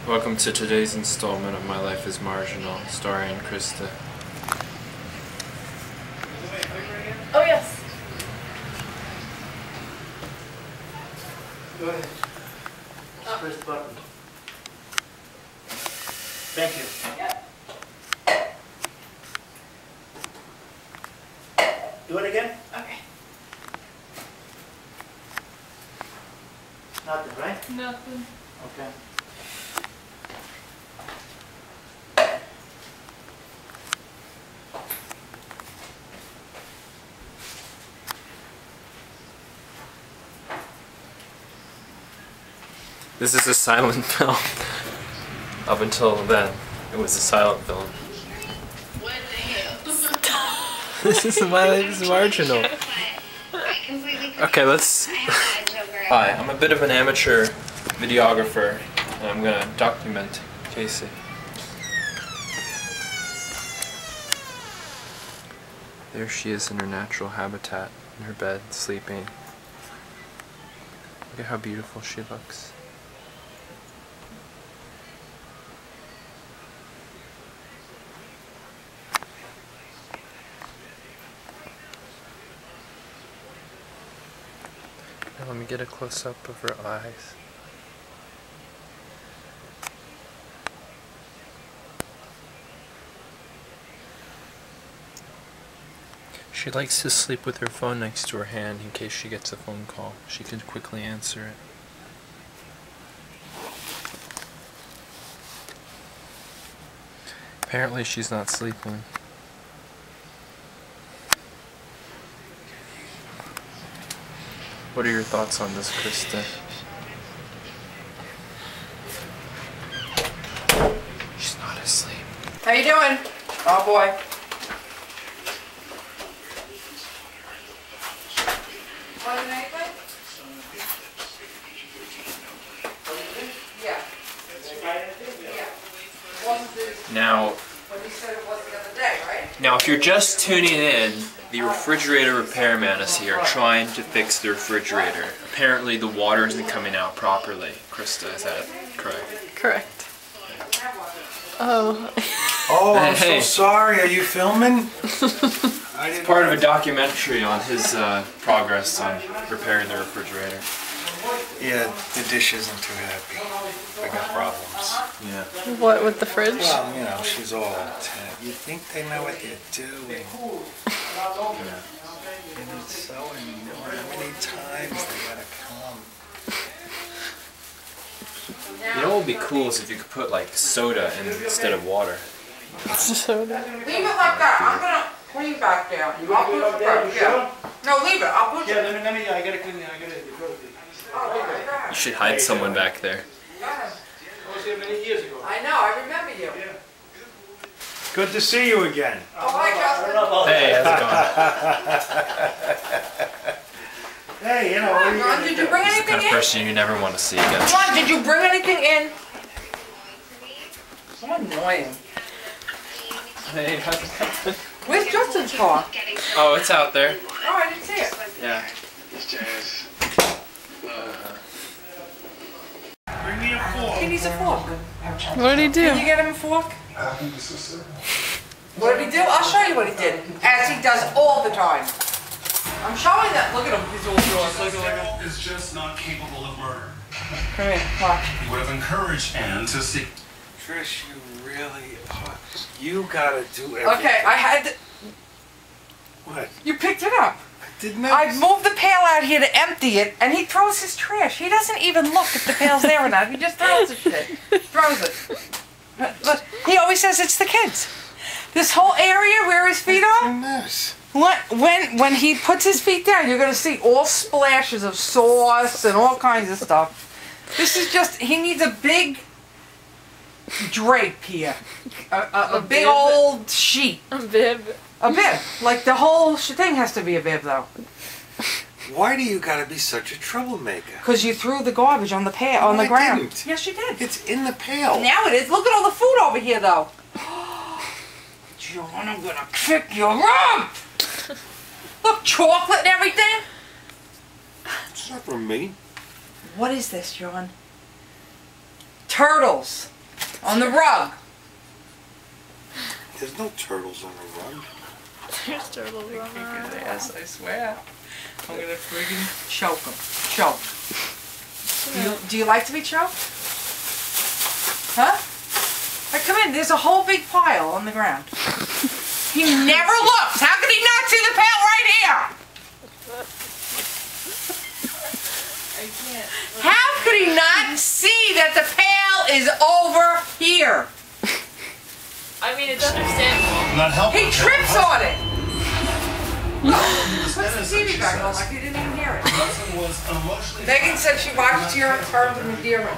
Welcome to today's installment of My Life is Marginal, starring Krista. Oh yes. Go ahead. Just press the button. Thank you. Yep. Do it again? Okay. Nothing, right? Nothing. Okay. This is a silent film. Up until then, it was a silent film. What the hell? This is My Life is Marginal. Okay, let's... Hi, I'm a bit of an amateur videographer, and I'm gonna document Casey. There she is in her natural habitat, in her bed, sleeping. Look at how beautiful she looks. Now let me get a close-up of her eyes. She likes to sleep with her phone next to her hand in case she gets a phone call. She can quickly answer it. Apparently she's not sleeping. What are your thoughts on this, Krista? She's not asleep. How you doing? Oh boy. Wasn't anything? Yeah. Yeah. Wasn't this Now, what he said it was the other day, right? Now, if you're just tuning in, the refrigerator repairman is here trying to fix the refrigerator. Apparently, the water isn't coming out properly. Krista, is that correct? Correct. Oh. Oh, I'm Hey. so sorry. Are you filming? I didn't. Part of a documentary on his progress on repairing the refrigerator. Yeah, the dish isn't too happy. I got problems. Yeah. What, with the fridge? Well, you know, she's all intent. You think they know what they're doing. And it's so annoying. How many times they gotta come? You know what would be cool is if you could put like soda in instead of water. Soda. Leave it like that. I'm gonna clean back down. I'll put it back. Yeah. No, leave it. I'll put it. Yeah, let me, I gotta clean it, I gotta go to the... You should hide someone back there. I was here many years ago. I know. I remember you. Good to see you again. Oh, hi, Justin. Hey, how's it going? Hey, you know, what are you Ron, gonna did do? you bring He's the anything kind of in? person you never want to see again. Come on, did you bring anything in? So annoying. Hey, how's it going? Where's Justin's car? Oh, it's out there. Oh, I didn't see it. Yeah. Bring me a fork. He needs a fork. What did he do? Can you get him a fork? What did he do? I'll show you what he did. As he does all the time. I'm showing that. Look at him. He's all yours. Look at him. Is just not capable of murder. Come here. Watch. He would have encouraged Anne to seek. Trish, you really are. You gotta do everything. Okay, I had to, What? you picked it up. I didn't I know. moved the pail out here to empty it, and he throws his trash. He doesn't even look if the pail's there or not. He just throws the shit. Throws it. Look, he always says it's the kids. This whole area where his feet A are, mess. when he puts his feet down, you're gonna see all splashes of sauce and all kinds of stuff. This is just, he needs a big drape here. A big bib. old sheet. A bib. A bib. Like the whole thing has to be a bib though. Why do you gotta be such a troublemaker? Because you threw the garbage on the on No, the I ground. didn't. Yes, you did. It's in the pail. Now it is. Look at all the food over here though. John, I'm gonna kick your rump! Look, chocolate and everything. It's not from me. What is this, John? Turtles. On the rug. There's no turtles on the rug. There's turtles on there. Yes, I swear. I'm gonna friggin' choke him. Choke. Do you like to be choked? Huh? Hey, come in. There's a whole big pile on the ground. He never looks. How could he not see the pail right here? How could he not see that the pail is over here? I mean, it's understandable. Not helping. He trips on it. Puts the TV back on like he didn't even hear it. Husband was emotionally Megan said she watched Terms of Endearment.